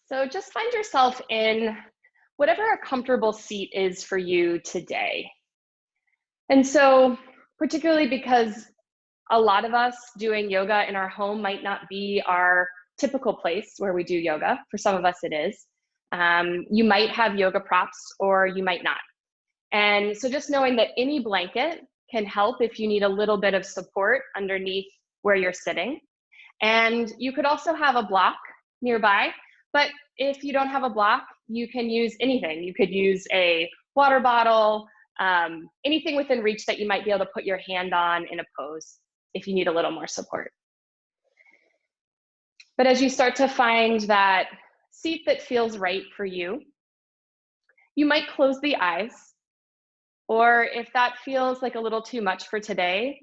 So just find yourself in whatever a comfortable seat is for you today. And so, particularly because a lot of us doing yoga in our home might not be our typical place where we do yoga. For some of us, it is. You might have yoga props or you might not. And so, just knowing that any blanket can help if you need a little bit of support underneath where you're sitting. And you could also have a block nearby, but if you don't have a block, you can use anything. You could use a water bottle, anything within reach that you might be able to put your hand on in a pose if you need a little more support. But as you start to find that seat that feels right for you, you might close the eyes, or if that feels like a little too much for today,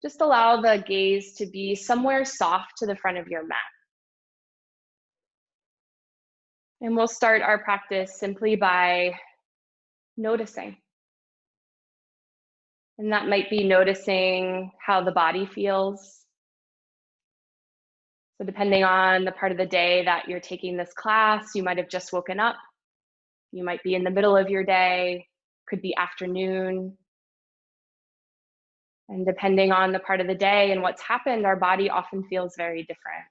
just allow the gaze to be somewhere soft to the front of your mat. And we'll start our practice simply by noticing. And that might be noticing how the body feels. So depending on the part of the day that you're taking this class, you might have just woken up. You might be in the middle of your day, could be afternoon. And depending on the part of the day and what's happened, our body often feels very different.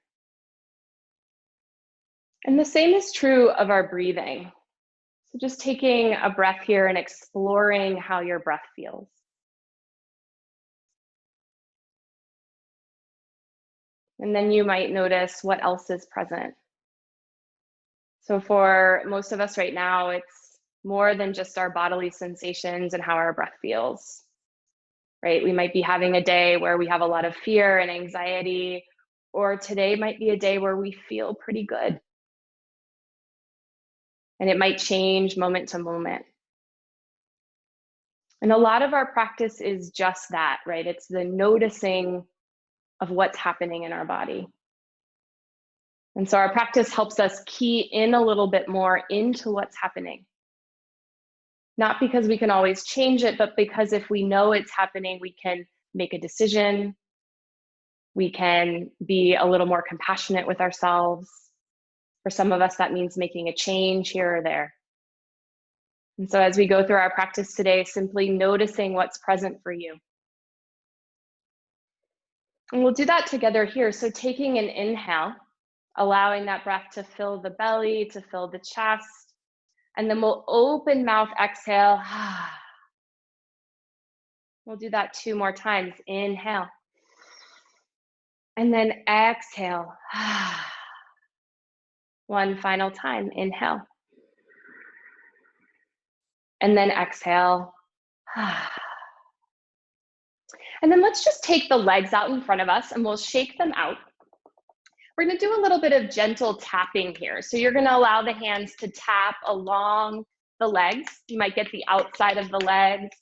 And the same is true of our breathing. So just taking a breath here and exploring how your breath feels. And then you might notice what else is present. So for most of us right now, it's more than just our bodily sensations and how our breath feels, right? We might be having a day where we have a lot of fear and anxiety, or today might be a day where we feel pretty good. And it might change moment to moment. And a lot of our practice is just that, right? It's the noticing of what's happening in our body. And so our practice helps us key in a little bit more into what's happening. Not because we can always change it, but because if we know it's happening, we can make a decision. We can be a little more compassionate with ourselves. For some of us, that means making a change here or there. And so as we go through our practice today, simply noticing what's present for you. And we'll do that together here. So taking an inhale, allowing that breath to fill the belly, to fill the chest. And then we'll open mouth, exhale. We'll do that 2 more times. Inhale. And then exhale. One final time. Inhale. And then exhale. And then let's just take the legs out in front of us and we'll shake them out. We're going to do a little bit of gentle tapping here. So you're going to allow the hands to tap along the legs. You might get the outside of the legs.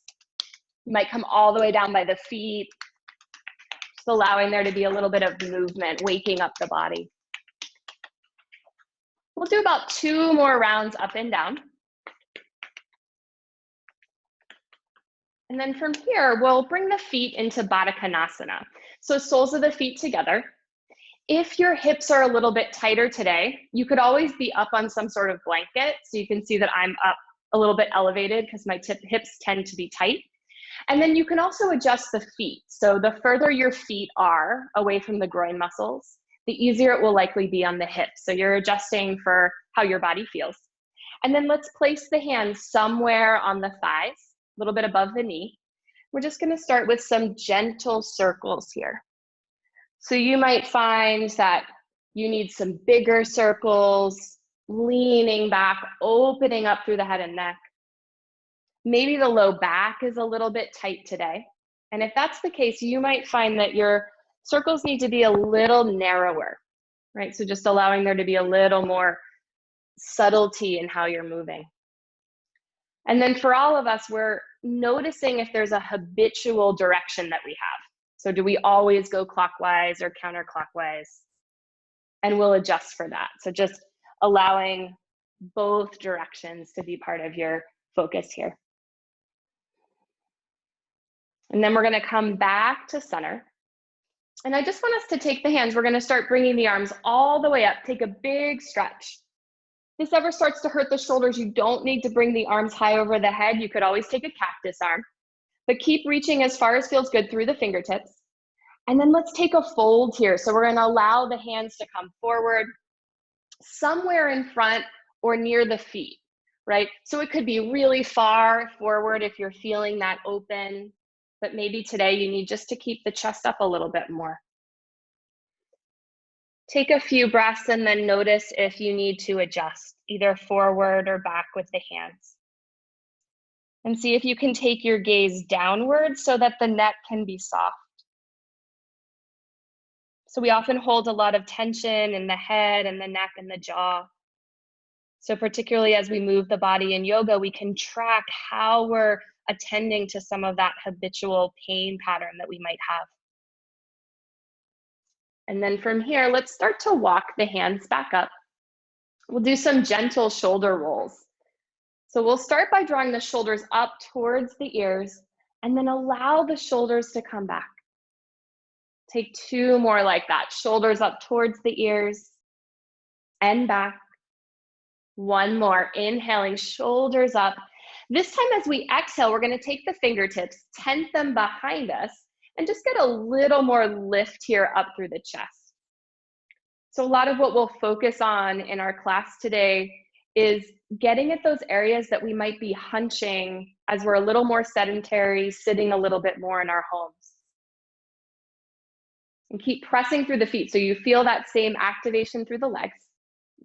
You might come all the way down by the feet. Just allowing there to be a little bit of movement, waking up the body. We'll do about 2 more rounds up and down. And then from here, we'll bring the feet into Baddha Konasana. So soles of the feet together. If your hips are a little bit tighter today, you could always be up on some sort of blanket. So you can see that I'm up a little bit elevated because my hips tend to be tight. And then you can also adjust the feet. So the further your feet are away from the groin muscles, the easier it will likely be on the hips. So you're adjusting for how your body feels. And then let's place the hands somewhere on the thighs, a little bit above the knee. We're just going to start with some gentle circles here. So you might find that you need some bigger circles, leaning back, opening up through the head and neck. Maybe the low back is a little bit tight today. And if that's the case, you might find that your circles need to be a little narrower, right? So just allowing there to be a little more subtlety in how you're moving. And then for all of us, we're noticing if there's a habitual direction that we have. So do we always go clockwise or counterclockwise? And we'll adjust for that. So just allowing both directions to be part of your focus here. And then we're going to come back to center. And I just want us to take the hands. We're going to start bringing the arms all the way up. Take a big stretch. this ever starts to hurt the shoulders, you don't need to bring the arms high over the head. You could always take a cactus arm, but keep reaching as far as feels good through the fingertips. And then let's take a fold here. So we're gonna allow the hands to come forward, somewhere in front or near the feet, right? So it could be really far forward if you're feeling that open, but maybe today you need just to keep the chest up a little bit more. Take a few breaths and then notice if you need to adjust, either forward or back with the hands. And see if you can take your gaze downward so that the neck can be soft. So we often hold a lot of tension in the head and the neck and the jaw. So particularly as we move the body in yoga, we can track how we're attending to some of that habitual pain pattern that we might have. And then from here, let's start to walk the hands back up. We'll do some gentle shoulder rolls. So we'll start by drawing the shoulders up towards the ears and then allow the shoulders to come back. Take two more like that. Shoulders up towards the ears and back. One more, inhaling, shoulders up. This time as we exhale, we're gonna take the fingertips, tent them behind us, and just get a little more lift here up through the chest. So a lot of what we'll focus on in our class today is getting at those areas that we might be hunching as we're a little more sedentary, sitting a little bit more in our homes. And keep pressing through the feet so you feel that same activation through the legs.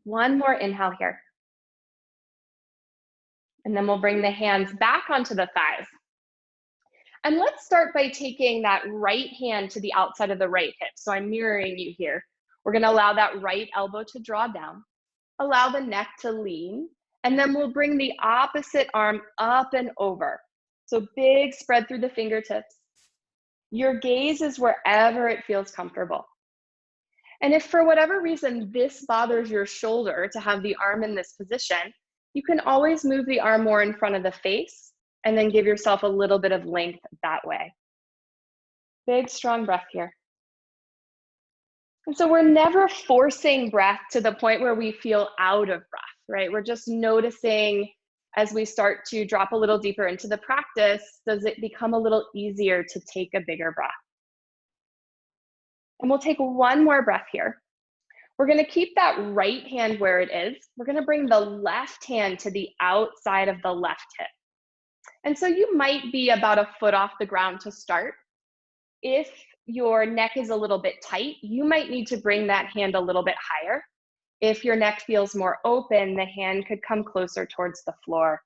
One more inhale here. And then we'll bring the hands back onto the thighs. And let's start by taking that right hand to the outside of the right hip. So I'm mirroring you here. We're gonna allow that right elbow to draw down. Allow the neck to lean. And then we'll bring the opposite arm up and over. So big spread through the fingertips. Your gaze is wherever it feels comfortable. And if for whatever reason this bothers your shoulder to have the arm in this position, you can always move the arm more in front of the face and then give yourself a little bit of length that way. Big, strong breath here. And so we're never forcing breath to the point where we feel out of breath, right? We're just noticing as we start to drop a little deeper into the practice, does it become a little easier to take a bigger breath? And we'll take one more breath here. We're gonna keep that right hand where it is. We're gonna bring the left hand to the outside of the left hip. And so you might be about a foot off the ground to start. If your neck is a little bit tight, you might need to bring that hand a little bit higher. If your neck feels more open, the hand could come closer towards the floor.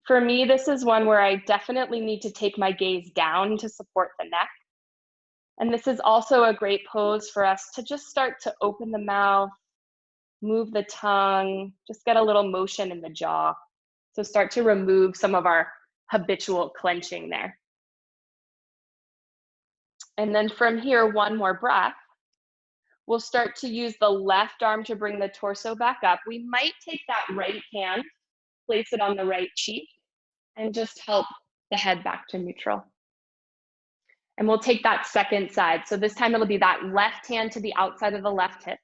For me, this is one where I definitely need to take my gaze down to support the neck. And this is also a great pose for us to just start to open the mouth, move the tongue, just get a little motion in the jaw. So start to remove some of our habitual clenching there. And then from here, one more breath. We'll start to use the left arm to bring the torso back up. We might take that right hand, place it on the right cheek, and just help the head back to neutral. And we'll take that second side. So this time it'll be that left hand to the outside of the left hip.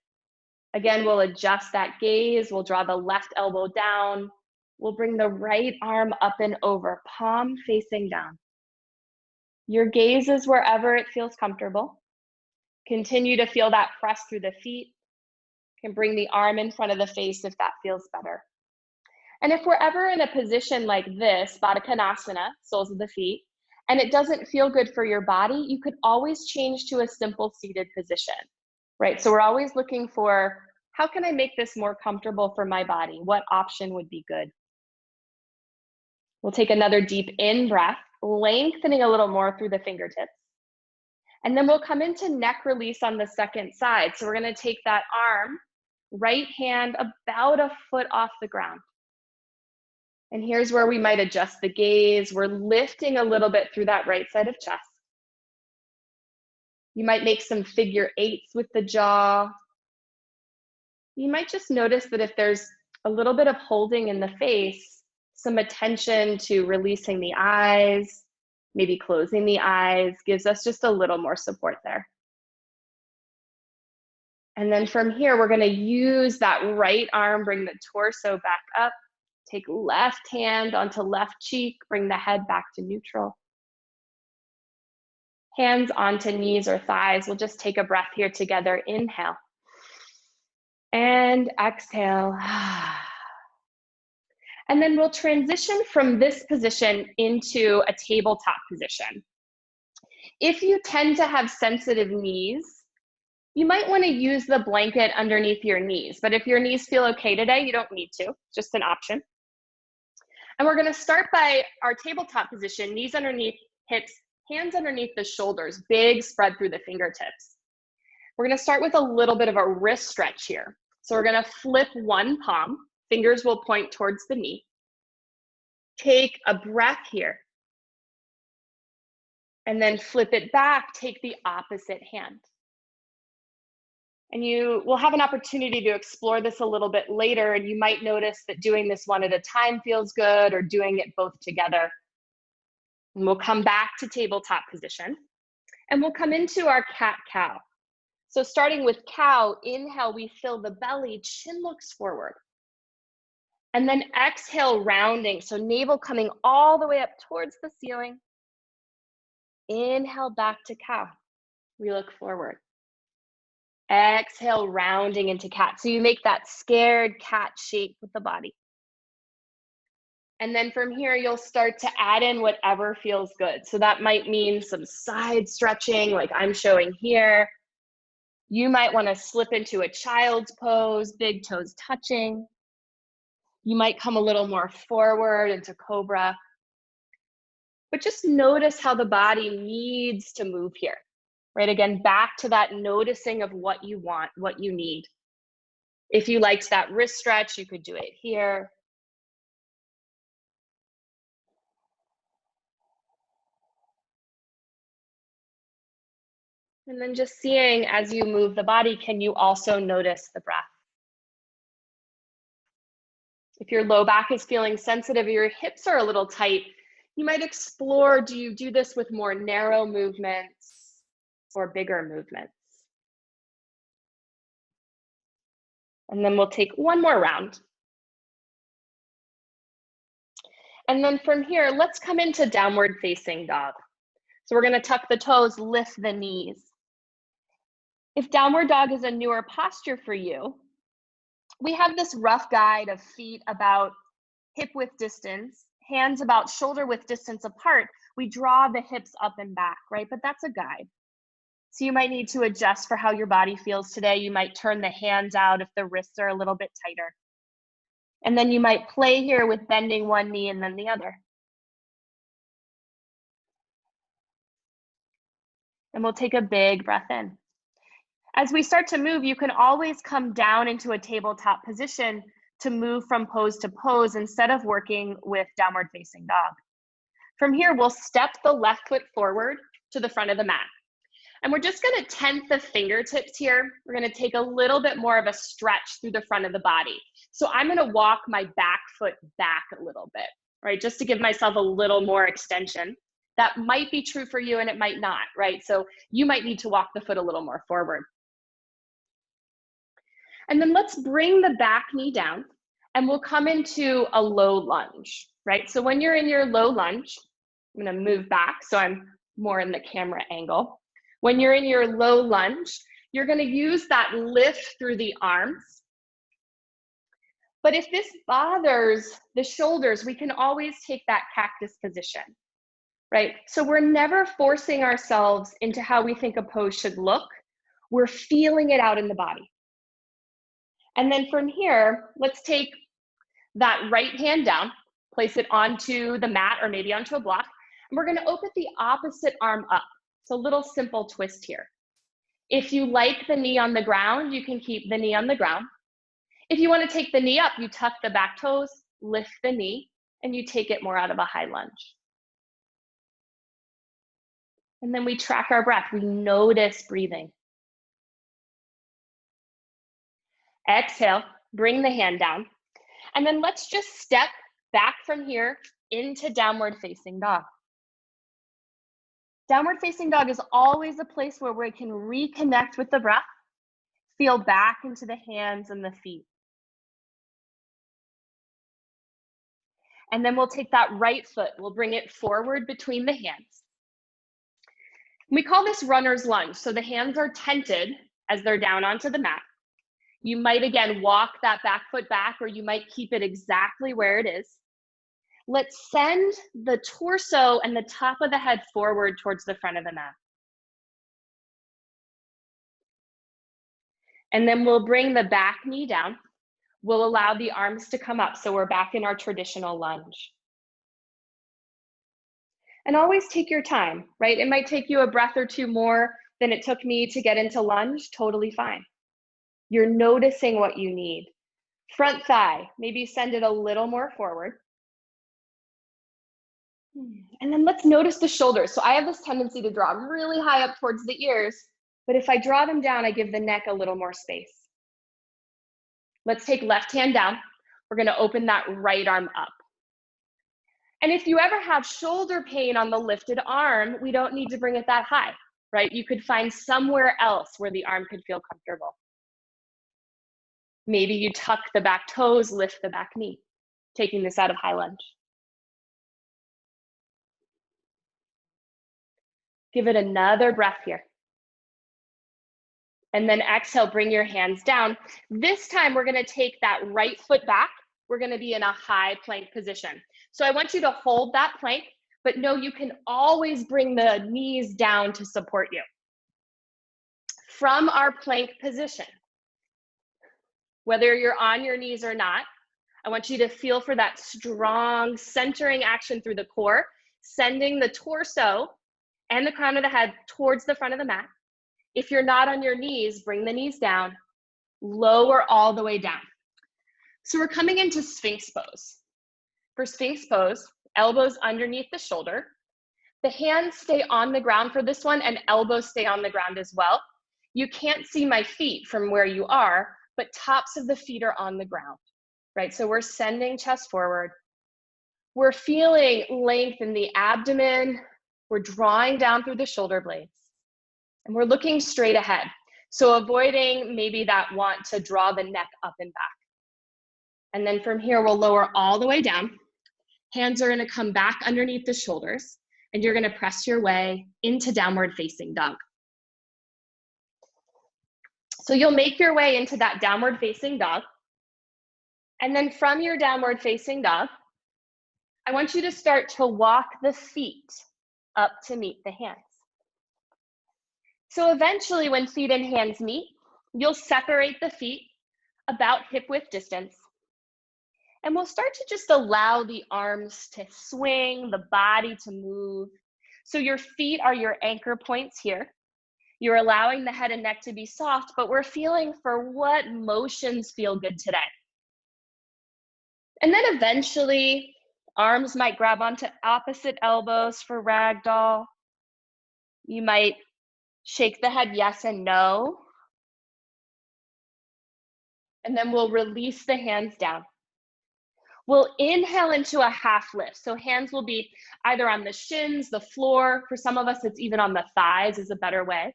Again, we'll adjust that gaze. We'll draw the left elbow down. We'll bring the right arm up and over, palm facing down. Your gaze is wherever it feels comfortable. Continue to feel that press through the feet. You can bring the arm in front of the face if that feels better. And if we're ever in a position like this, Baddha Konasana, soles of the feet, and it doesn't feel good for your body, you could always change to a simple seated position, right? So we're always looking for, how can I make this more comfortable for my body? What option would be good? We'll take another deep in breath, lengthening a little more through the fingertips. And then we'll come into neck release on the second side. So we're gonna take that arm, right hand about a foot off the ground. And here's where we might adjust the gaze. We're lifting a little bit through that right side of chest. You might make some figure eights with the jaw. You might just notice that if there's a little bit of holding in the face, some attention to releasing the eyes, maybe closing the eyes, gives us just a little more support there. And then from here, we're gonna use that right arm, bring the torso back up, take left hand onto left cheek, bring the head back to neutral. Hands onto knees or thighs. We'll just take a breath here together. Inhale. And exhale. And then we'll transition from this position into a tabletop position. If you tend to have sensitive knees, you might want to use the blanket underneath your knees. But if your knees feel okay today, you don't need to, just an option. And we're going to start by our tabletop position, knees underneath hips, hands underneath the shoulders, big spread through the fingertips. We're going to start with a little bit of a wrist stretch here. So we're going to flip one palm, fingers will point towards the knee. Take a breath here. And then flip it back, take the opposite hand. And you will have an opportunity to explore this a little bit later, and you might notice that doing this one at a time feels good, or doing it both together. And we'll come back to tabletop position, and we'll come into our cat-cow. So starting with cow, inhale, we fill the belly, chin looks forward. And then exhale, rounding, so navel coming all the way up towards the ceiling. Inhale, back to cow. We look forward. Exhale, rounding into cat. So you make that scared cat shape with the body. And then from here, you'll start to add in whatever feels good. So that might mean some side stretching, like I'm showing here. You might want to slip into a child's pose, big toes touching. You might come a little more forward into cobra. But just notice how the body needs to move here. Right, again, back to that noticing of what you want, what you need. If you liked that wrist stretch, you could do it here. And then just seeing as you move the body, can you also notice the breath? If your low back is feeling sensitive, your hips are a little tight, you might explore, do you do this with more narrow movements or bigger movements? And then we'll take one more round. And then from here, let's come into downward facing dog. So we're gonna tuck the toes, lift the knees. If downward dog is a newer posture for you, we have this rough guide of feet about hip width distance, hands about shoulder width distance apart. We draw the hips up and back, right? But that's a guide. So you might need to adjust for how your body feels today. You might turn the hands out if the wrists are a little bit tighter. And then you might play here with bending one knee and then the other. And we'll take a big breath in. As we start to move, you can always come down into a tabletop position to move from pose to pose instead of working with downward facing dog. From here, we'll step the left foot forward to the front of the mat. And we're just gonna tent the fingertips here. We're gonna take a little bit more of a stretch through the front of the body. So I'm gonna walk my back foot back a little bit, right? Just to give myself a little more extension. That might be true for you and it might not, right? So you might need to walk the foot a little more forward. And then let's bring the back knee down and we'll come into a low lunge, right? So when you're in your low lunge, I'm gonna move back so I'm more in the camera angle. When you're in your low lunge, you're gonna use that lift through the arms. But if this bothers the shoulders, we can always take that cactus position, right? So we're never forcing ourselves into how we think a pose should look. We're feeling it out in the body. And then from here, let's take that right hand down, place it onto the mat or maybe onto a block, and we're gonna open the opposite arm up. So a little simple twist here. If you like the knee on the ground, you can keep the knee on the ground. If you wanna take the knee up, you tuck the back toes, lift the knee, and you take it more out of a high lunge. And then we track our breath, we notice breathing. Exhale, bring the hand down. And then let's just step back from here into downward facing dog. Downward facing dog is always a place where we can reconnect with the breath, Feel back into the hands and the feet. And then we'll take that right foot, we'll bring it forward between the hands. We call this runner's lunge. So the hands are tented as they're down onto the mat. You might, again, walk that back foot back, or you might keep it exactly where it is. Let's send the torso and the top of the head forward towards the front of the mat. And then we'll bring the back knee down. We'll allow the arms to come up, so we're back in our traditional lunge. And always take your time, right? It might take you a breath or two more than it took me to get into lunge, totally fine. You're noticing what you need. Front thigh, maybe send it a little more forward. And then let's notice the shoulders. So I have this tendency to draw really high up towards the ears, but if I draw them down, I give the neck a little more space. Let's take left hand down. We're gonna open that right arm up. And if you ever have shoulder pain on the lifted arm, we don't need to bring it that high, right? You could find somewhere else where the arm could feel comfortable. Maybe you tuck the back toes, lift the back knee, taking this out of high lunge. Give it another breath here. And then exhale, bring your hands down. This time we're gonna take that right foot back. We're gonna be in a high plank position. So I want you to hold that plank, but know you can always bring the knees down to support you. From our plank position, whether you're on your knees or not, I want you to feel for that strong centering action through the core, sending the torso and the crown of the head towards the front of the mat. If you're not on your knees, bring the knees down, lower all the way down. So we're coming into Sphinx pose. For Sphinx pose, elbows underneath the shoulder. The hands stay on the ground for this one, and elbows stay on the ground as well. You can't see my feet from where you are, but tops of the feet are on the ground, right? So we're sending chest forward. We're feeling length in the abdomen. We're drawing down through the shoulder blades. And we're looking straight ahead. So avoiding maybe that want to draw the neck up and back. And then from here, we'll lower all the way down. Hands are gonna come back underneath the shoulders, and you're gonna press your way into downward facing dog. So you'll make your way into that downward facing dog. And then from your downward facing dog, I want you to start to walk the feet up to meet the hands. So eventually when feet and hands meet, you'll separate the feet about hip width distance. And we'll start to just allow the arms to swing, the body to move. So your feet are your anchor points here. You're allowing the head and neck to be soft, but we're feeling for what motions feel good today. And then eventually, arms might grab onto opposite elbows for ragdoll. You might shake the head yes and no. And then we'll release the hands down. We'll inhale into a half lift. So hands will be either on the shins, the floor. For some of us, it's even on the thighs is a better way.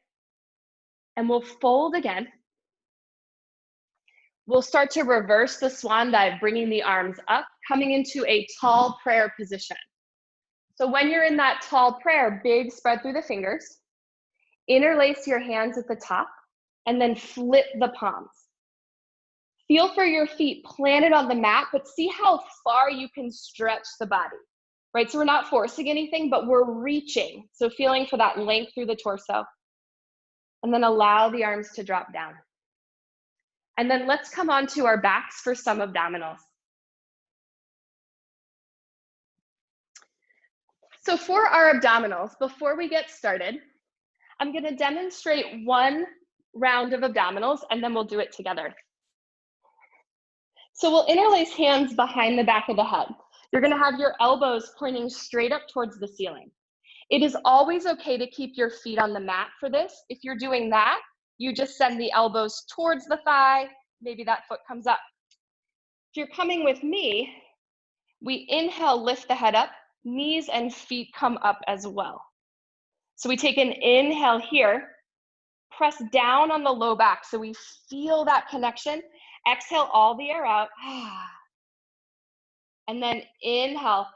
And we'll fold again. We'll start to reverse the swan dive, bringing the arms up, coming into a tall prayer position. So when you're in that tall prayer, big spread through the fingers, interlace your hands at the top, and then flip the palms. Feel for your feet planted on the mat, but see how far you can stretch the body, right? So we're not forcing anything, but we're reaching. So feeling for that length through the torso. And then allow the arms to drop down. And then let's come onto our backs for some abdominals. So for our abdominals, before we get started, I'm going to demonstrate one round of abdominals, and then we'll do it together. So we'll interlace hands behind the back of the head. You're going to have your elbows pointing straight up towards the ceiling. It is always okay to keep your feet on the mat for this. If you're doing that, you just send the elbows towards the thigh. Maybe that foot comes up. If you're coming with me, we inhale, lift the head up, knees and feet come up as well. So we take an inhale here, Press down on the low back so we feel that connection. Exhale all the air out. And then inhale,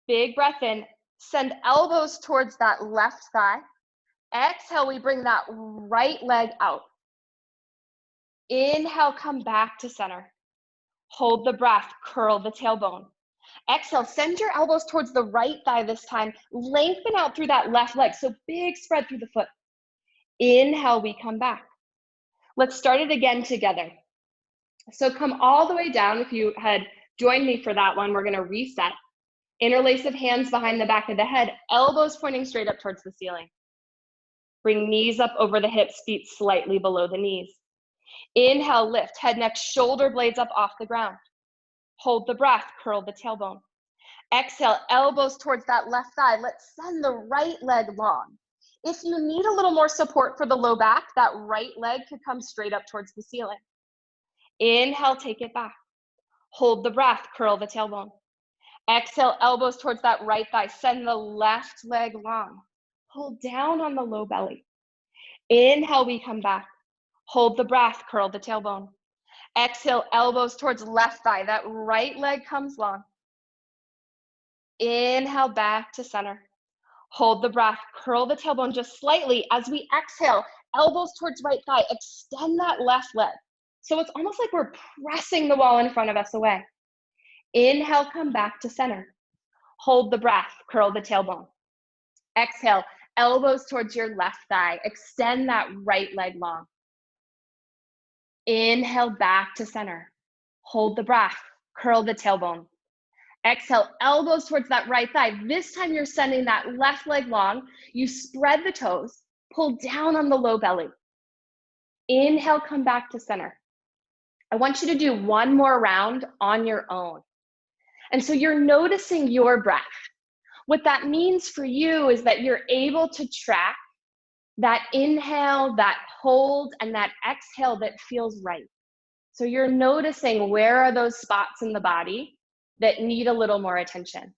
big breath in. Send elbows towards that left thigh. Exhale, we bring that right leg out. Inhale, come back to center. Hold the breath, curl the tailbone. Exhale, send your elbows towards the right thigh this time. Lengthen out through that left leg, so big spread through the foot. Inhale, we come back. Let's start it again together. So come all the way down. If you had joined me for that one, we're gonna reset. Interlace of hands behind the back of the head, elbows pointing straight up towards the ceiling. Bring knees up over the hips, feet slightly below the knees. Inhale, lift, head, neck, shoulder blades up off the ground. Hold the breath, curl the tailbone. Exhale, elbows towards that left thigh. Let's send the right leg long. If you need a little more support for the low back, that right leg could come straight up towards the ceiling. Inhale, take it back. Hold the breath, curl the tailbone. Exhale, elbows towards that right thigh. Send the left leg long. Hold down on the low belly. Inhale, we come back. Hold the breath, curl the tailbone. Exhale, elbows towards left thigh. That right leg comes long. Inhale, back to center. Hold the breath, curl the tailbone just slightly. As we exhale, elbows towards right thigh. Extend that left leg. So it's almost like we're pressing the wall in front of us away. Inhale, come back to center. Hold the breath, curl the tailbone. Exhale, elbows towards your left thigh. Extend that right leg long. Inhale, back to center. Hold the breath, curl the tailbone. Exhale, elbows towards that right thigh. This time you're sending that left leg long. You spread the toes, pull down on the low belly. Inhale, come back to center. I want you to do one more round on your own. And so you're noticing your breath. What that means for you is that you're able to track that inhale, that hold, and that exhale that feels right. So you're noticing where are those spots in the body that need a little more attention.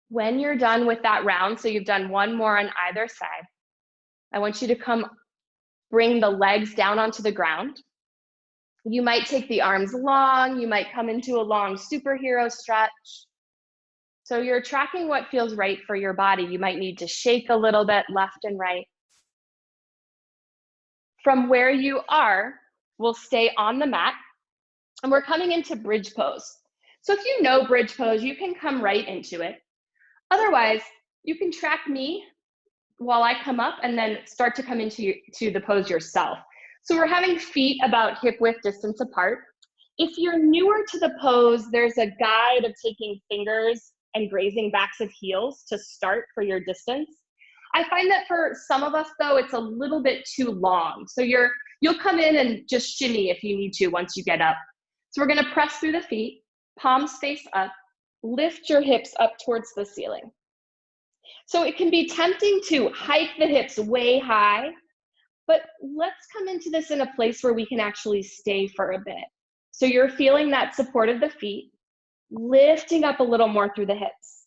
When you're done with that round, so you've done one more on either side, I want you to bring the legs down onto the ground. You might take the arms long, you might come into a long superhero stretch. So you're tracking what feels right for your body. You might need to shake a little bit left and right. From where you are, we'll stay on the mat, and we're coming into bridge pose. So if you know bridge pose, you can come right into it. Otherwise, you can track me while I come up and then start to come into the pose yourself. So we're having feet about hip width distance apart. If you're newer to the pose, there's a guide of taking fingers and grazing backs of heels to start for your distance. I find that for some of us though, it's a little bit too long. So you'll come in and just shimmy if you need to once you get up. So we're gonna press through the feet, palms face up, lift your hips up towards the ceiling. So it can be tempting to hike the hips way high, but let's come into this in a place where we can actually stay for a bit. So you're feeling that support of the feet, lifting up a little more through the hips.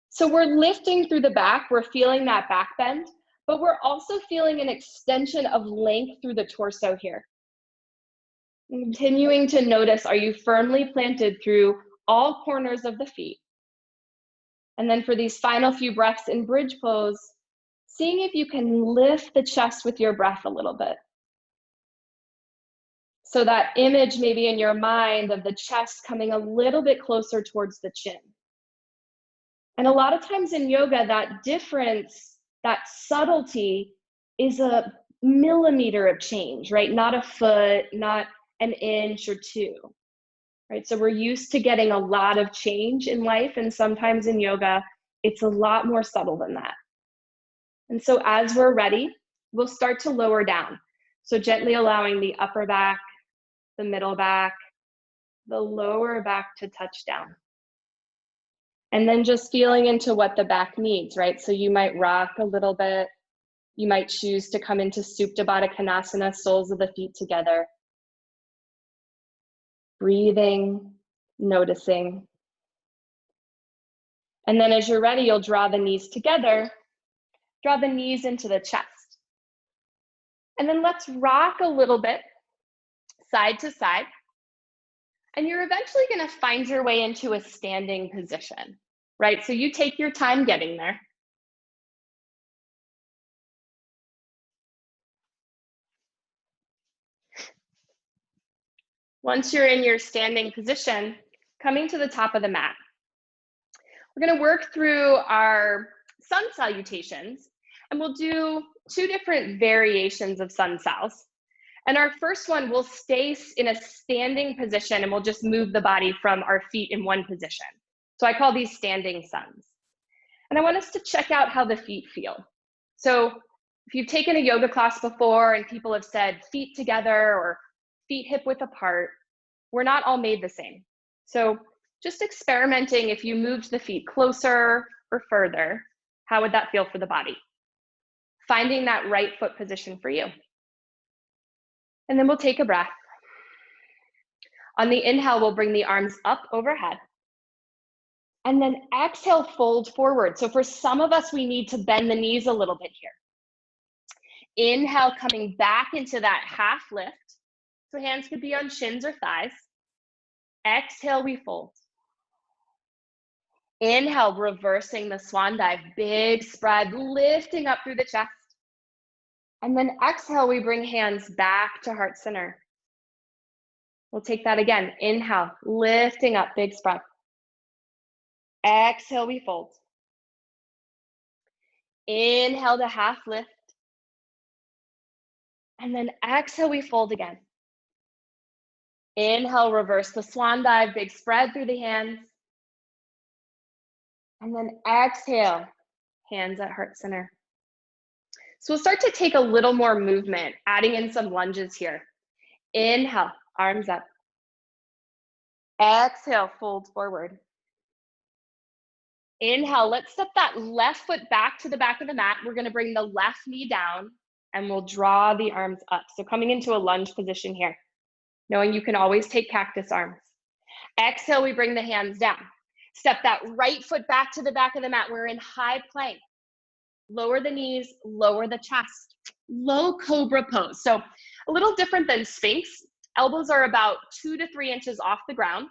So we're lifting through the back, we're feeling that back bend, but we're also feeling an extension of length through the torso here. Continuing to notice, are you firmly planted through all corners of the feet? And then for these final few breaths in bridge pose, seeing if you can lift the chest with your breath a little bit. So that image maybe in your mind of the chest coming a little bit closer towards the chin. And a lot of times in yoga, that difference, that subtlety is a millimeter of change, right? Not a foot, not an inch or two, right? So we're used to getting a lot of change in life, and sometimes in yoga, it's a lot more subtle than that. And so as we're ready, we'll start to lower down. So gently allowing the upper back, the middle back, the lower back to touch down. And then just feeling into what the back needs, right? So you might rock a little bit. You might choose to come into Supta Baddha Konasana, soles of the feet together. Breathing, noticing. And then as you're ready, you'll draw the knees together, draw the knees into the chest. And then let's rock a little bit, side to side. And you're eventually going to find your way into a standing position, right? So you take your time getting there. Once you're in your standing position, coming to the top of the mat, we're going to work through our sun salutations, and we'll do 2 different variations of sun sals. And our first one, we'll stay in a standing position and we'll just move the body from our feet in one position. So I call these standing suns. And I want us to check out how the feet feel. So if you've taken a yoga class before and people have said feet together or feet hip width apart, we're not all made the same. So just experimenting, if you moved the feet closer or further, how would that feel for the body? Finding that right foot position for you. And then we'll take a breath. On the inhale, we'll bring the arms up overhead. And then exhale, fold forward. So for some of us, we need to bend the knees a little bit here. Inhale, coming back into that half lift. So hands could be on shins or thighs. Exhale, we fold. Inhale, reversing the swan dive, big spread, lifting up through the chest. And then exhale, we bring hands back to heart center. We'll take that again. Inhale, lifting up, big spread. Exhale, we fold. Inhale to half lift. And then exhale, we fold again. Inhale, reverse the swan dive, big spread through the hands. And then exhale, hands at heart center. So we'll start to take a little more movement, adding in some lunges here. Inhale, arms up. Exhale, fold forward. Inhale, let's step that left foot back to the back of the mat. We're going to bring the left knee down and we'll draw the arms up. So coming into a lunge position here, knowing you can always take cactus arms. Exhale, we bring the hands down. Step that right foot back to the back of the mat. We're in high plank. Lower the knees, lower the chest. Low cobra pose. So a little different than Sphinx. Elbows are about 2 to 3 inches off the ground.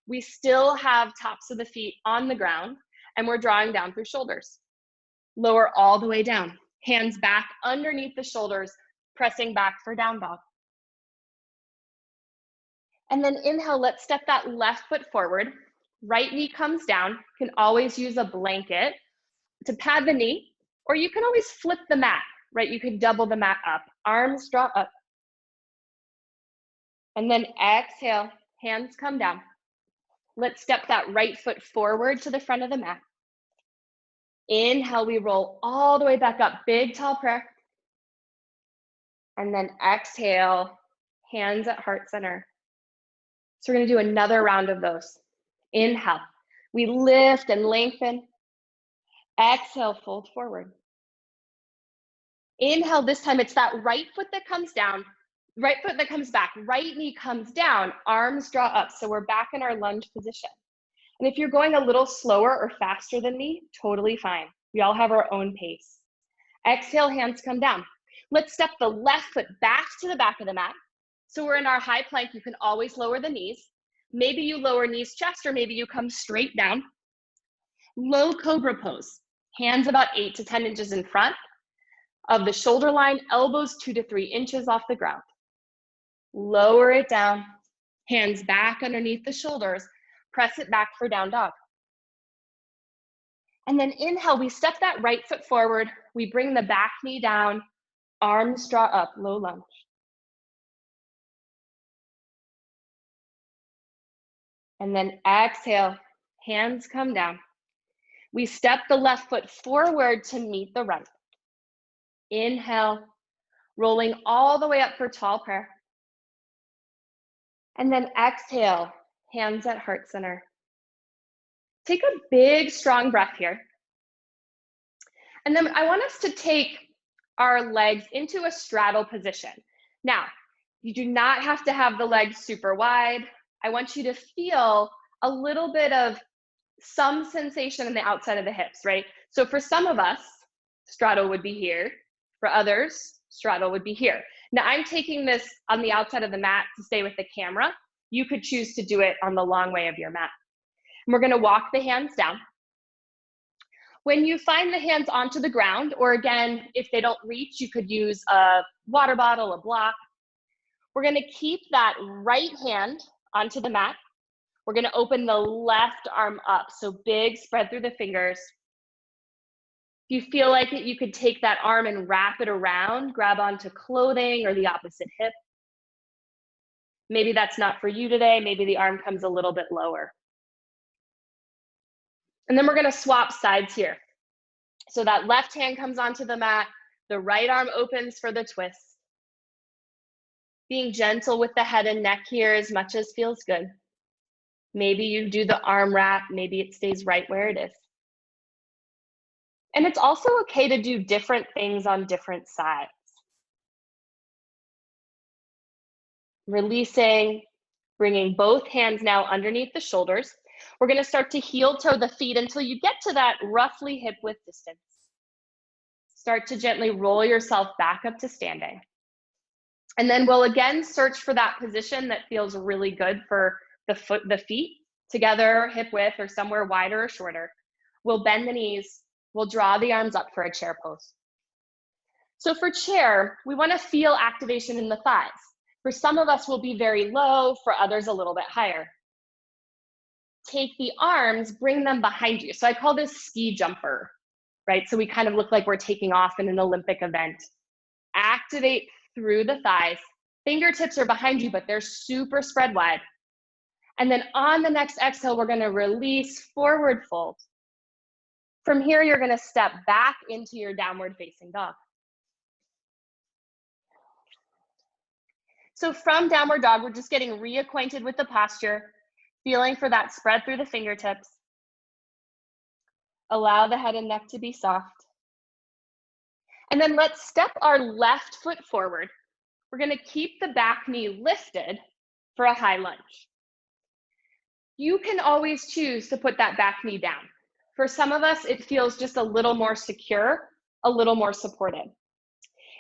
We still have tops of the feet on the ground, and we're drawing down through shoulders. Lower all the way down. Hands back underneath the shoulders, pressing back for down dog. And then inhale, let's step that left foot forward. Right knee comes down. You can always use a blanket to pad the knee, or you can always flip the mat, right? You could double the mat up. Arms draw up. And then exhale, hands come down. Let's step that right foot forward to the front of the mat. Inhale, we roll all the way back up, big tall prayer. And then exhale, hands at heart center. So we're gonna do another round of those. Inhale, we lift and lengthen. Exhale, fold forward. Inhale, this time it's that right foot that comes down, right foot that comes back, right knee comes down, arms draw up. So we're back in our lunge position. And if you're going a little slower or faster than me, totally fine. We all have our own pace. Exhale, hands come down. Let's step the left foot back to the back of the mat. So we're in our high plank. You can always lower the knees. Maybe you lower knees, chest, or maybe you come straight down. Low cobra pose. Hands about 8 to 10 inches in front of the shoulder line, elbows 2 to 3 inches off the ground. Lower it down, hands back underneath the shoulders, press it back for down dog. And then inhale, we step that right foot forward, we bring the back knee down, arms draw up, low lunge. And then exhale, hands come down. We step the left foot forward to meet the right. Inhale, rolling all the way up for tall prayer. And then exhale, hands at heart center. Take a big, strong breath here. And then I want us to take our legs into a straddle position. Now, you do not have to have the legs super wide. I want you to feel a little bit of some sensation on the outside of the hips, right? So for some of us, straddle would be here. For others, straddle would be here. Now I'm taking this on the outside of the mat to stay with the camera. You could choose to do it on the long way of your mat. And we're gonna walk the hands down. When you find the hands onto the ground, or again, if they don't reach, you could use a water bottle, a block. We're gonna keep that right hand onto the mat. We're gonna open the left arm up, so big spread through the fingers. If you feel like it, you could take that arm and wrap it around, grab onto clothing or the opposite hip. Maybe that's not for you today, maybe the arm comes a little bit lower. And then we're gonna swap sides here. So that left hand comes onto the mat, the right arm opens for the twist. Being gentle with the head and neck here as much as feels good. Maybe you do the arm wrap, maybe it stays right where it is. And it's also okay to do different things on different sides. Releasing, bringing both hands now underneath the shoulders. We're gonna start to heel toe the feet until you get to that roughly hip width distance. Start to gently roll yourself back up to standing. And then we'll again search for that position that feels really good for the feet, together, hip width, or somewhere wider or shorter. We'll bend the knees, we'll draw the arms up for a chair pose. So for chair, we wanna feel activation in the thighs. For some of us, will be very low, for others a little bit higher. Take the arms, bring them behind you. So I call this ski jumper, right? So we kind of look like we're taking off in an Olympic event. Activate through the thighs. Fingertips are behind you, but they're super spread wide. And then on the next exhale, we're gonna release, forward fold. From here, you're gonna step back into your downward facing dog. So from downward dog, we're just getting reacquainted with the posture, feeling for that spread through the fingertips. Allow the head and neck to be soft. And then let's step our left foot forward. We're gonna keep the back knee lifted for a high lunge. You can always choose to put that back knee down. For some of us, it feels just a little more secure, a little more supported.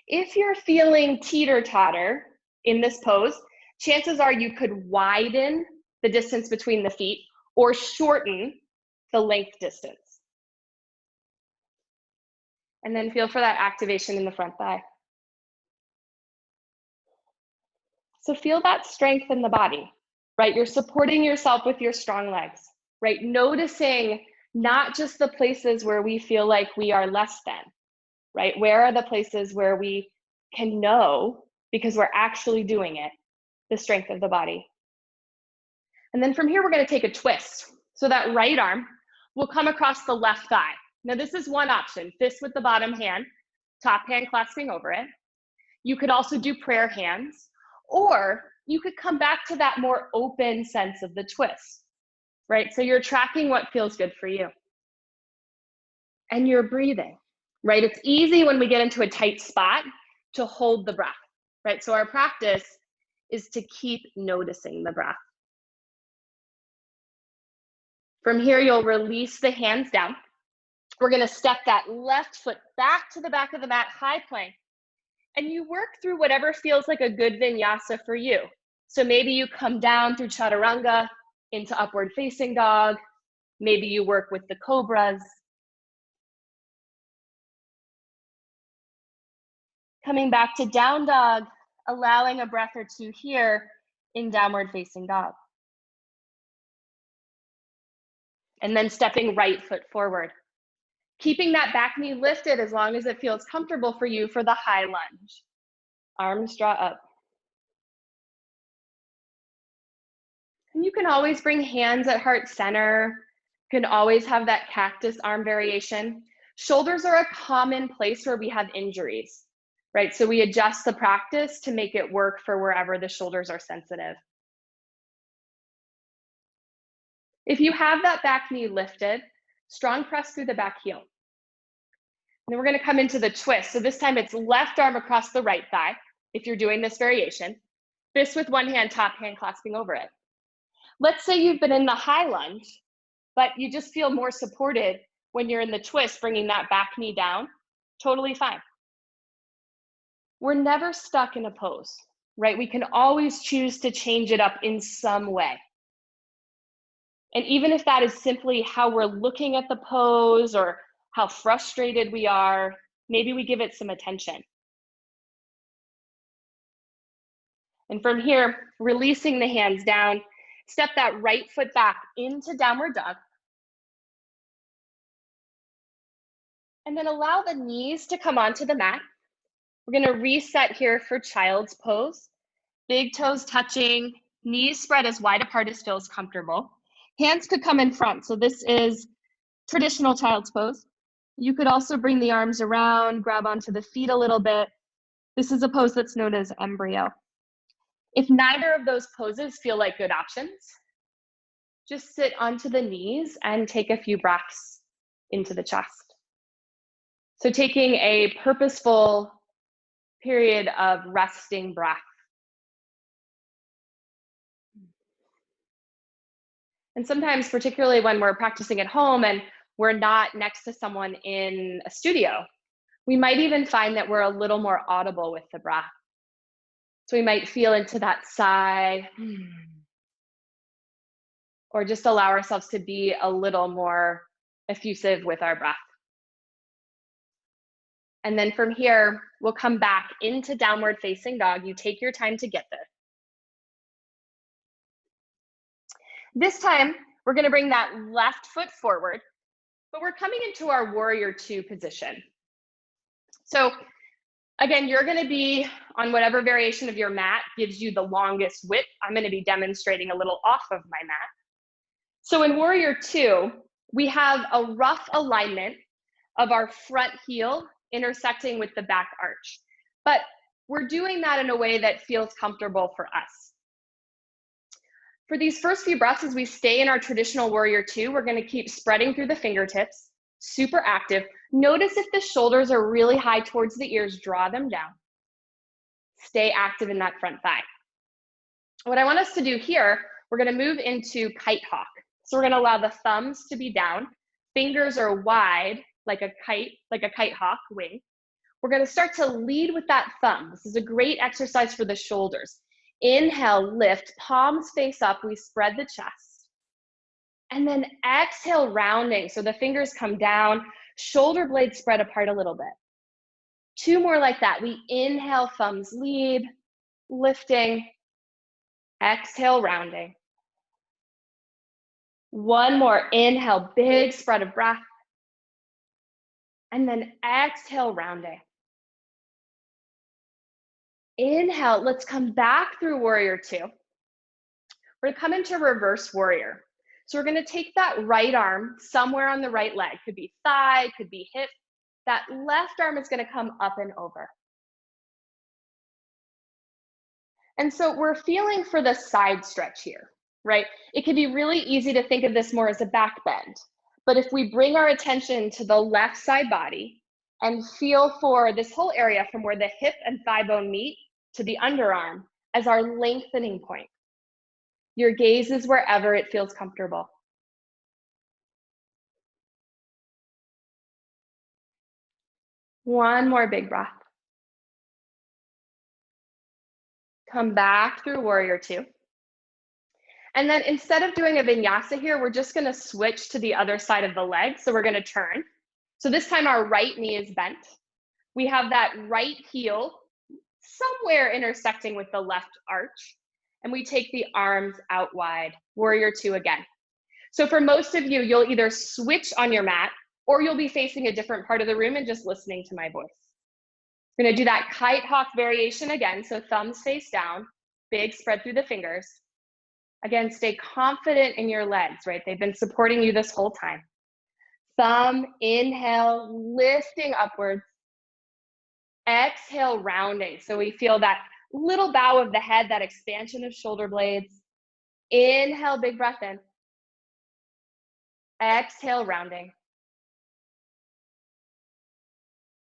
If you're feeling teeter-totter in this pose, chances are you could widen the distance between the feet or shorten the length distance. And then feel for that activation in the front thigh. So feel that strength in the body, right? You're supporting yourself with your strong legs, right? Noticing not just the places where we feel like we are less than, right? Where are the places where we can know, because we're actually doing it, the strength of the body. And then from here, we're gonna take a twist. So that right arm will come across the left thigh. Now this is one option, fist with the bottom hand, top hand clasping over it. You could also do prayer hands, or you could come back to that more open sense of the twist, right? So you're tracking what feels good for you. And you're breathing, right? It's easy when we get into a tight spot to hold the breath, right? So our practice is to keep noticing the breath. From here, you'll release the hands down. We're gonna step that left foot back to the back of the mat, high plank. And you work through whatever feels like a good vinyasa for you. So maybe you come down through chaturanga into upward facing dog. Maybe you work with the cobras. Coming back to down dog, allowing a breath or two here in downward facing dog. And then stepping right foot forward. Keeping that back knee lifted as long as it feels comfortable for you for the high lunge. Arms draw up. And you can always bring hands at heart center. You can always have that cactus arm variation. Shoulders are a common place where we have injuries, right? So we adjust the practice to make it work for wherever the shoulders are sensitive. If you have that back knee lifted, strong press through the back heel. And then we're gonna come into the twist. So this time it's left arm across the right thigh, if you're doing this variation. Fist with one hand, top hand clasping over it. Let's say you've been in the high lunge but you just feel more supported when you're in the twist, bringing that back knee down, totally fine. We're never stuck in a pose, right? We can always choose to change it up in some way. And even if that is simply how we're looking at the pose or how frustrated we are, maybe we give it some attention. And from here, releasing the hands down, step that right foot back into downward dog. And then allow the knees to come onto the mat. We're gonna reset here for child's pose. Big toes touching, knees spread as wide apart as feels comfortable. Hands could come in front. So this is traditional child's pose. You could also bring the arms around, grab onto the feet a little bit. This is a pose that's known as embryo. If neither of those poses feel like good options, just sit onto the knees and take a few breaths into the chest. So taking a purposeful period of resting breath. And sometimes, particularly when we're practicing at home and we're not next to someone in a studio, we might even find that we're a little more audible with the breath. So we might feel into that sigh, or just allow ourselves to be a little more effusive with our breath. And then from here, we'll come back into downward facing dog. You take your time to get there. This time, we're gonna bring that left foot forward, but we're coming into our warrior two position. So again, you're gonna be on whatever variation of your mat gives you the longest width. I'm gonna be demonstrating a little off of my mat. So in warrior two, we have a rough alignment of our front heel intersecting with the back arch. But we're doing that in a way that feels comfortable for us. For these first few breaths, as we stay in our traditional warrior two, we're gonna keep spreading through the fingertips, super active. Notice if the shoulders are really high towards the ears, draw them down. Stay active in that front thigh. What I want us to do here, we're gonna move into kite hawk. So we're gonna allow the thumbs to be down, fingers are wide, like a kite hawk wing. We're gonna start to lead with that thumb. This is a great exercise for the shoulders. Inhale, lift, palms face up, we spread the chest. And then exhale, rounding. So the fingers come down, shoulder blades spread apart a little bit. Two more like that. We inhale, thumbs lead, lifting. Exhale, rounding. One more, inhale, big spread of breath. And then exhale, rounding. Inhale, let's come back through warrior two. We're gonna come into reverse warrior. So we're gonna take that right arm somewhere on the right leg. Could be thigh, could be hip. That left arm is gonna come up and over. And so we're feeling for the side stretch here, right? It can be really easy to think of this more as a back bend. But if we bring our attention to the left side body and feel for this whole area from where the hip and thigh bone meet to the underarm as our lengthening point. Your gaze is wherever it feels comfortable. One more big breath. Come back through warrior two. And then instead of doing a vinyasa here, we're just gonna switch to the other side of the leg. So we're gonna turn. So this time our right knee is bent. We have that right heel somewhere intersecting with the left arch. And we take the arms out wide, warrior two again. So for most of you, you'll either switch on your mat or you'll be facing a different part of the room and just listening to my voice. We're gonna do that kite hawk variation again. So thumbs face down, big spread through the fingers. Again, stay confident in your legs, right? They've been supporting you this whole time. Thumb, inhale, lifting upwards. Exhale, rounding. So we feel that little bow of the head, that expansion of shoulder blades. Inhale, big breath in. Exhale, rounding.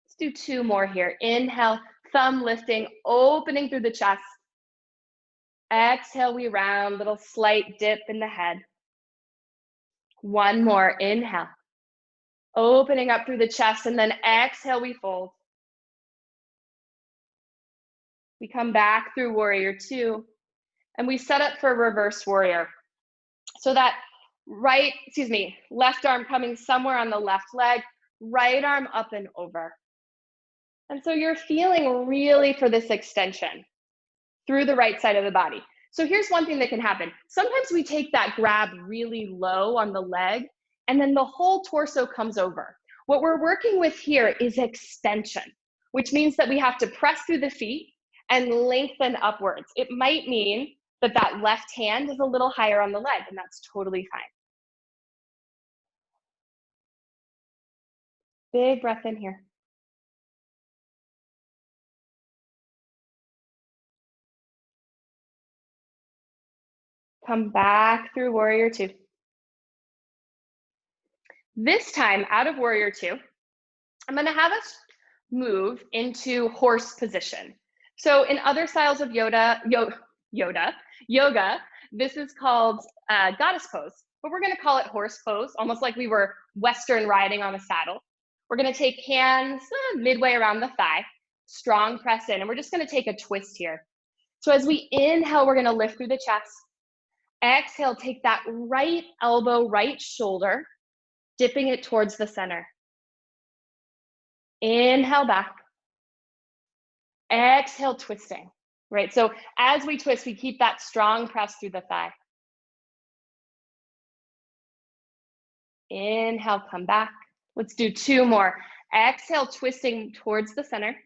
Let's do two more here. Inhale, thumb lifting, opening through the chest. Exhale, we round, little slight dip in the head. One more, inhale. Opening up through the chest, and then exhale, we fold. We come back through warrior two, and we set up for reverse warrior. So that left arm coming somewhere on the left leg, right arm up and over. And so you're feeling really for this extension through the right side of the body. So here's one thing that can happen. Sometimes we take that grab really low on the leg, and then the whole torso comes over. What we're working with here is extension, which means that we have to press through the feet and lengthen upwards. It might mean that that left hand is a little higher on the leg, and that's totally fine. Big breath in here. Come back through warrior two. This time, out of warrior two, I'm gonna have us move into horse position. So in other styles of yoga, this is called goddess pose, but we're gonna call it horse pose, almost like we were Western riding on a saddle. We're gonna take hands midway around the thigh, strong press in, and we're just gonna take a twist here. So as we inhale, we're gonna lift through the chest. Exhale, take that right elbow, right shoulder, dipping it towards the center. Inhale back. Exhale, twisting, right? So as we twist, we keep that strong press through the thigh. Inhale, come back. Let's do two more. Exhale, twisting towards the center.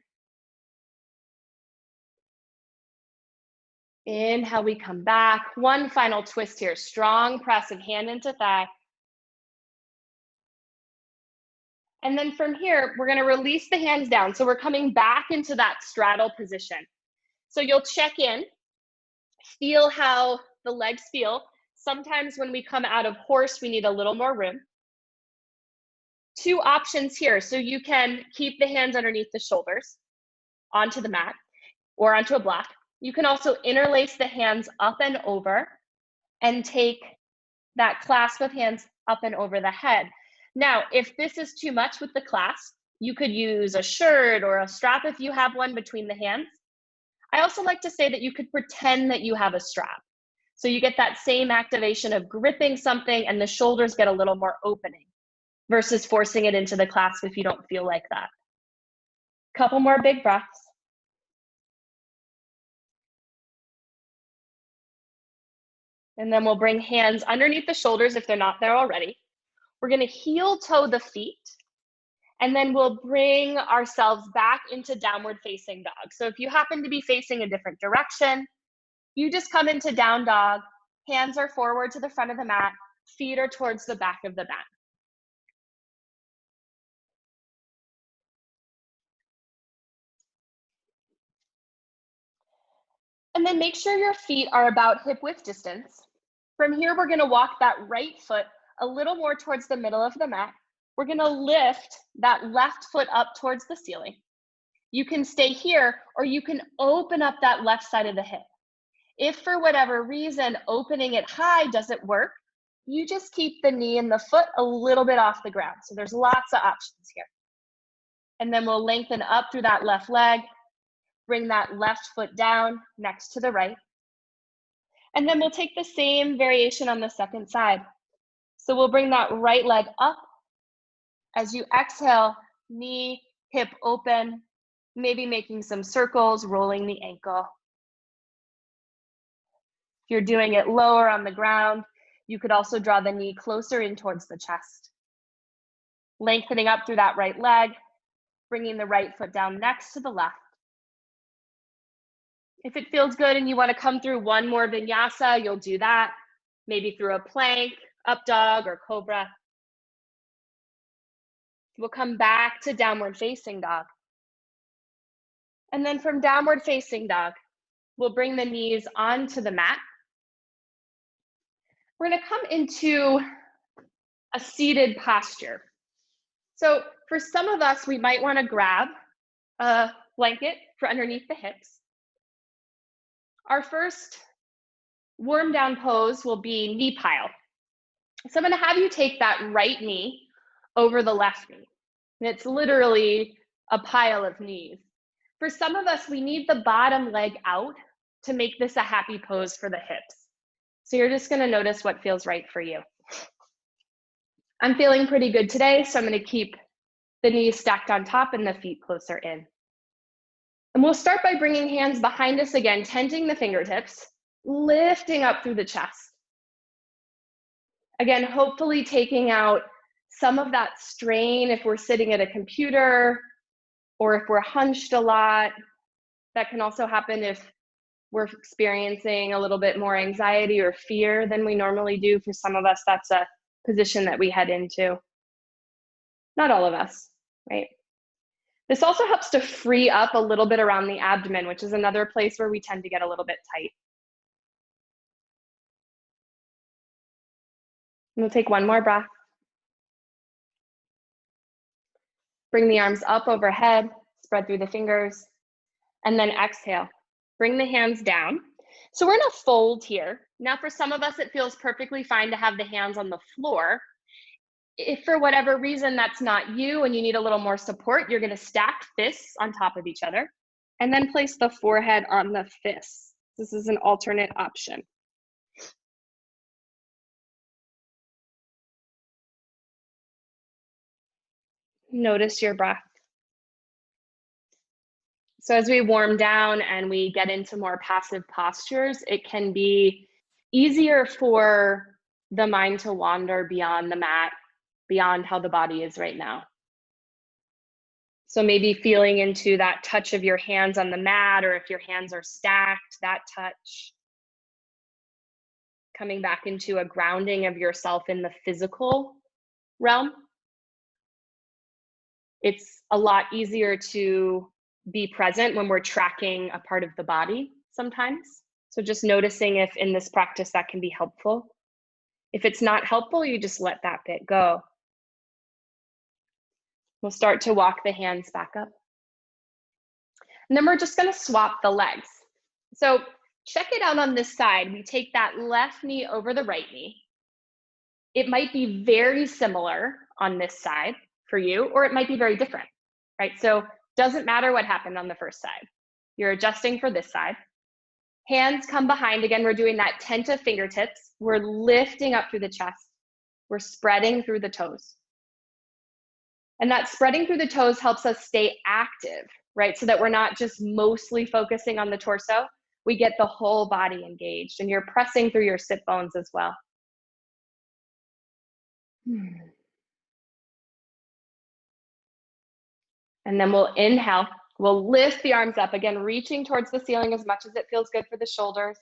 Inhale, we come back. One final twist here. Strong press of hand into thigh. And then from here, we're gonna release the hands down. So we're coming back into that straddle position. So you'll check in, feel how the legs feel. Sometimes when we come out of horse, we need a little more room. Two options here. So you can keep the hands underneath the shoulders onto the mat or onto a block. You can also interlace the hands up and over and take that clasp of hands up and over the head. Now, if this is too much with the clasp, you could use a shirt or a strap if you have one between the hands. I also like to say that you could pretend that you have a strap. So you get that same activation of gripping something and the shoulders get a little more opening versus forcing it into the clasp if you don't feel like that. Couple more big breaths. And then we'll bring hands underneath the shoulders if they're not there already. We're gonna heel toe the feet, and then we'll bring ourselves back into downward facing dog. So if you happen to be facing a different direction, you just come into down dog, hands are forward to the front of the mat, feet are towards the back of the mat. And then make sure your feet are about hip width distance. From here, we're gonna walk that right foot a little more towards the middle of the mat. We're gonna lift that left foot up towards the ceiling. You can stay here, or you can open up that left side of the hip. If for whatever reason, opening it high doesn't work, you just keep the knee and the foot a little bit off the ground. So there's lots of options here. And then we'll lengthen up through that left leg, bring that left foot down next to the right. And then we'll take the same variation on the second side. So we'll bring that right leg up. As you exhale, knee, hip open, maybe making some circles, rolling the ankle. If you're doing it lower on the ground, you could also draw the knee closer in towards the chest. Lengthening up through that right leg, bringing the right foot down next to the left. If it feels good and you want to come through one more vinyasa, you'll do that. Maybe through a plank, up dog, or cobra. We'll come back to downward facing dog. And then from downward facing dog, we'll bring the knees onto the mat. We're gonna come into a seated posture. So for some of us, we might wanna grab a blanket for underneath the hips. Our first warm down pose will be knee pile. So I'm going to have you take that right knee over the left knee. And it's literally a pile of knees. For some of us, we need the bottom leg out to make this a happy pose for the hips. So you're just going to notice what feels right for you. I'm feeling pretty good today, so I'm going to keep the knees stacked on top and the feet closer in. And we'll start by bringing hands behind us again, tenting the fingertips, lifting up through the chest. Again, hopefully taking out some of that strain if we're sitting at a computer or if we're hunched a lot. That can also happen if we're experiencing a little bit more anxiety or fear than we normally do. For some of us, that's a position that we head into. Not all of us, right? This also helps to free up a little bit around the abdomen, which is another place where we tend to get a little bit tight. And we'll take one more breath. Bring the arms up overhead, spread through the fingers, and then exhale. Bring the hands down. So we're in a fold here. Now for some of us, it feels perfectly fine to have the hands on the floor. If for whatever reason that's not you and you need a little more support, you're going to stack fists on top of each other and then place the forehead on the fists. This is an alternate option. Notice your breath. So as we warm down and we get into more passive postures, it can be easier for the mind to wander beyond the mat, beyond how the body is right now. So maybe feeling into that touch of your hands on the mat, or if your hands are stacked, that touch. Coming back into a grounding of yourself in the physical realm. It's a lot easier to be present when we're tracking a part of the body sometimes. So just noticing if in this practice that can be helpful. If it's not helpful, you just let that bit go. We'll start to walk the hands back up. And then we're just going to swap the legs. So check it out on this side. We take that left knee over the right knee. It might be very similar on this side for you, or it might be very different, right? So doesn't matter what happened on the first side. You're adjusting for this side. Hands come behind. Again, we're doing that tent of fingertips. We're lifting up through the chest. We're spreading through the toes. And that spreading through the toes helps us stay active, right? So that we're not just mostly focusing on the torso. We get the whole body engaged, and you're pressing through your sit bones as well. And then we'll inhale. We'll lift the arms up, again, reaching towards the ceiling as much as it feels good for the shoulders.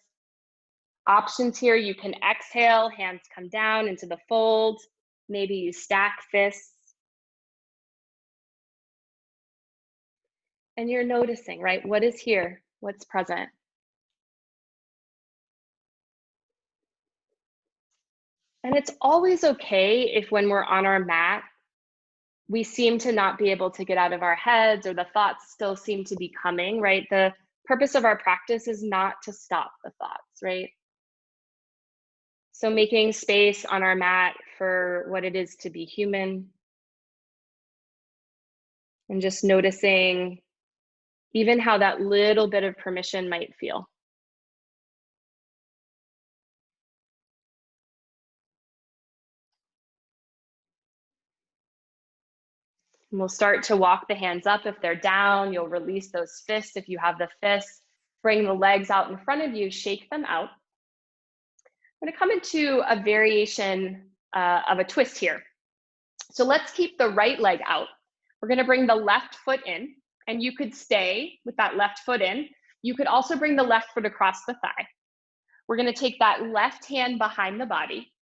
Options here, you can exhale, hands come down into the fold. Maybe you stack fists. And you're noticing, right? What is here? What's present? And it's always okay if when we're on our mat, we seem to not be able to get out of our heads, or the thoughts still seem to be coming, right? The purpose of our practice is not to stop the thoughts, right? So making space on our mat for what it is to be human, and just noticing even how that little bit of permission might feel. And we'll start to walk the hands up. If they're down, you'll release those fists. If you have the fists, bring the legs out in front of you, shake them out. I'm going to come into a variation of a twist here. So let's keep the right leg out. We're going to bring the left foot in, and you could stay with that left foot in. You could also bring the left foot across the thigh. We're going to take that left hand behind the body,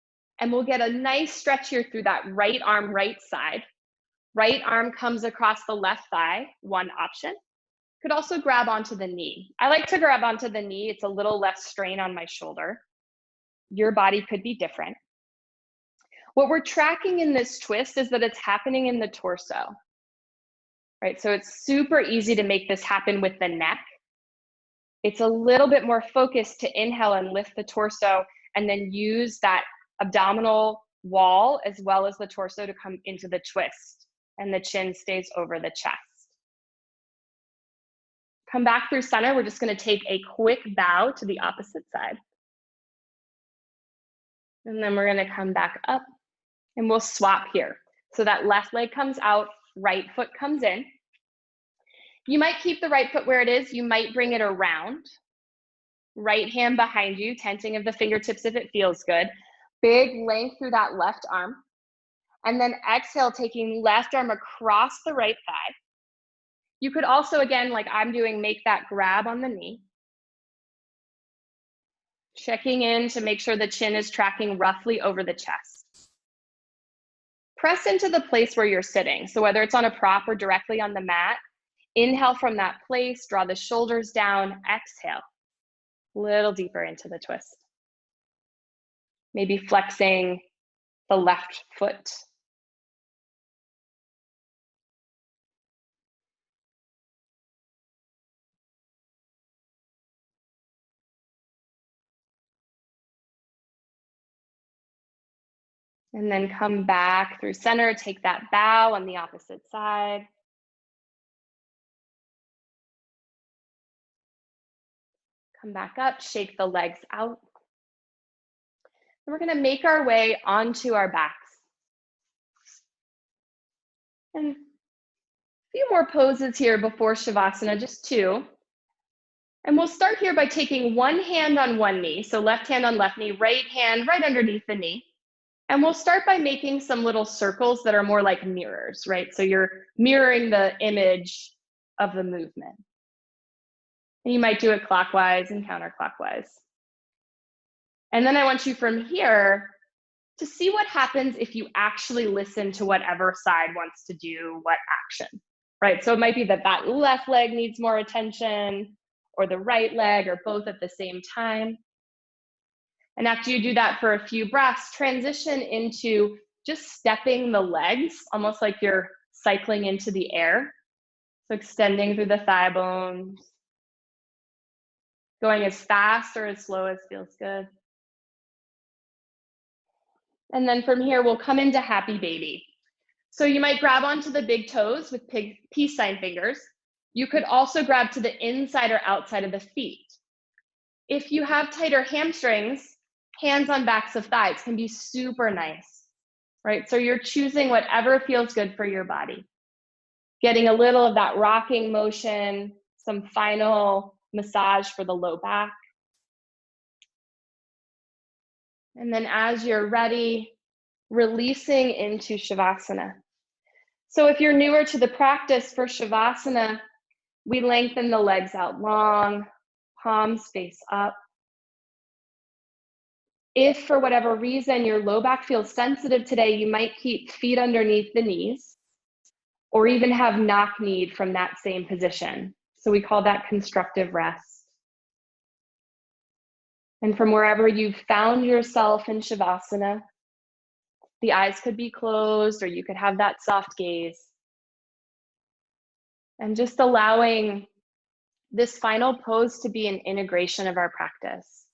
and we'll get a nice stretch here through that right arm, right side. Right arm comes across the left thigh, one option. Could also grab onto the knee. I like to grab onto the knee. It's a little less strain on my shoulder. Your body could be different. What we're tracking in this twist is that it's happening in the torso, right? So it's super easy to make this happen with the neck. It's a little bit more focused to inhale and lift the torso, and then use that abdominal wall as well as the torso to come into the twist, and the chin stays over the chest. Come back through center. We're just going to take a quick bow to the opposite side. And then we're going to come back up and we'll swap here. So that left leg comes out, right foot comes in. You might keep the right foot where it is. You might bring it around. Right hand behind you, tenting of the fingertips if it feels good. Big length through that left arm. And then exhale, taking left arm across the right thigh. You could also, again, like I'm doing, make that grab on the knee. Checking in to make sure the chin is tracking roughly over the chest. Press into the place where you're sitting. So whether it's on a prop or directly on the mat, inhale from that place, draw the shoulders down, exhale. A little deeper into the twist. Maybe flexing the left foot. And then come back through center, take that bow on the opposite side. Come back up, shake the legs out. And we're going to make our way onto our backs. And a few more poses here before Shavasana, just two. And we'll start here by taking one hand on one knee. So left hand on left knee, right hand right underneath the knee. And we'll start by making some little circles that are more like mirrors, right? So you're mirroring the image of the movement. And you might do it clockwise and counterclockwise. And then I want you from here to see what happens if you actually listen to whatever side wants to do what action, right? So it might be that that left leg needs more attention, or the right leg, or both at the same time. And after you do that for a few breaths, transition into just stepping the legs, almost like you're cycling into the air. So extending through the thigh bones, going as fast or as slow as feels good. And then from here, we'll come into happy baby. So you might grab onto the big toes with peace sign fingers. You could also grab to the inside or outside of the feet. If you have tighter hamstrings, hands on backs of thighs can be super nice, right? So you're choosing whatever feels good for your body. Getting a little of that rocking motion, some final massage for the low back. And then as you're ready, releasing into Shavasana. So if you're newer to the practice for Shavasana, we lengthen the legs out long, palms face up. If for whatever reason your low back feels sensitive today, you might keep feet underneath the knees or even have knock-kneed from that same position. So we call that constructive rest. And from wherever you've found yourself in Shavasana, the eyes could be closed or you could have that soft gaze. And just allowing this final pose to be an integration of our practice.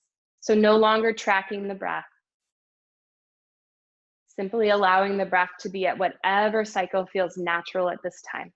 So no longer tracking the breath. Simply allowing the breath to be at whatever cycle feels natural at this time.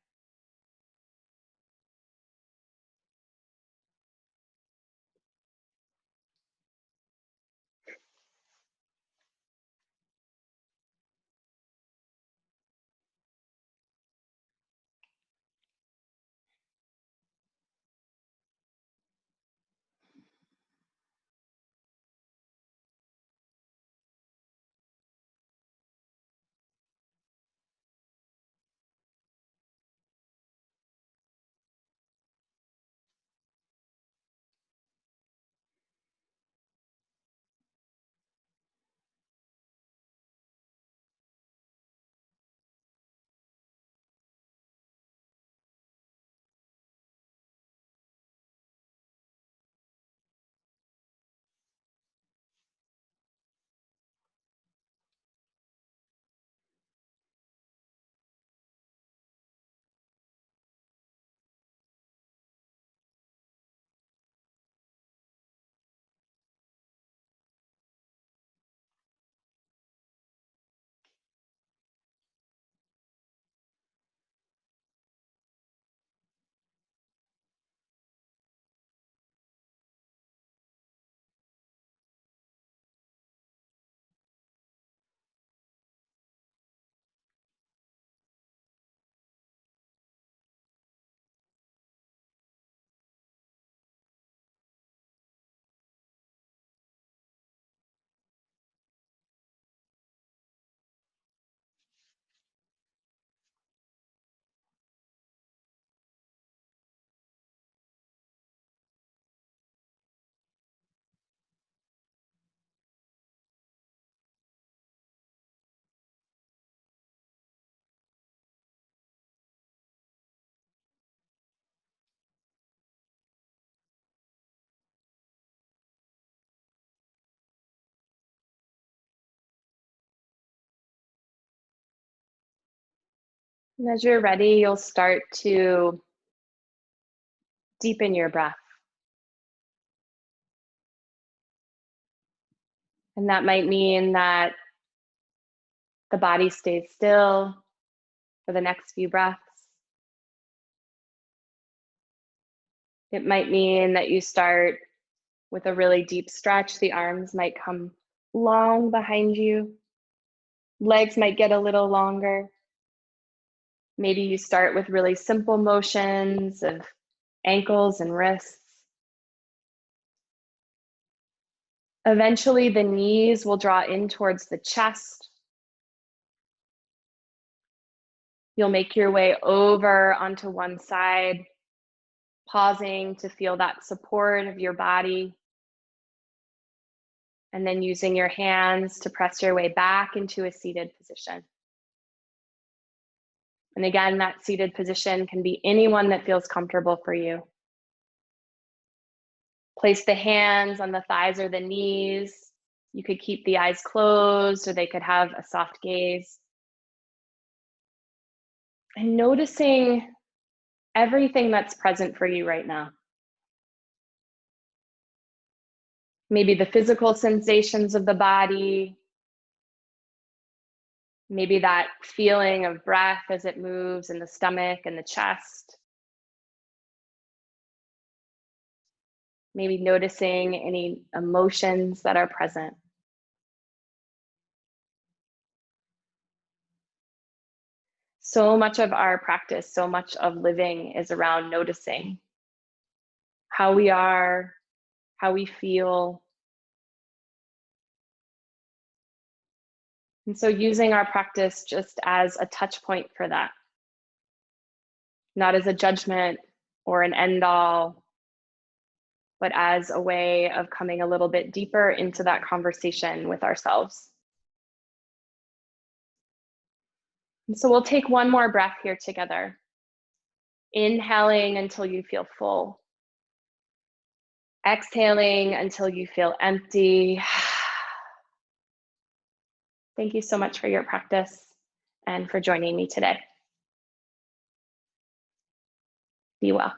And as you're ready, you'll start to deepen your breath. And that might mean that the body stays still for the next few breaths. It might mean that you start with a really deep stretch. The arms might come long behind you. Legs might get a little longer. Maybe you start with really simple motions of ankles and wrists. Eventually, the knees will draw in towards the chest. You'll make your way over onto one side, pausing to feel that support of your body. And then using your hands to press your way back into a seated position. And again, that seated position can be anyone that feels comfortable for you. Place the hands on the thighs or the knees. You could keep the eyes closed or they could have a soft gaze. And noticing everything that's present for you right now. Maybe the physical sensations of the body. Maybe that feeling of breath as it moves in the stomach and the chest. Maybe noticing any emotions that are present. So much of our practice, so much of living is around noticing how we are, how we feel. And so using our practice just as a touch point for that, not as a judgment or an end all, but as a way of coming a little bit deeper into that conversation with ourselves. And so we'll take one more breath here together. Inhaling until you feel full. Exhaling until you feel empty. Thank you so much for your practice and for joining me today. Be well.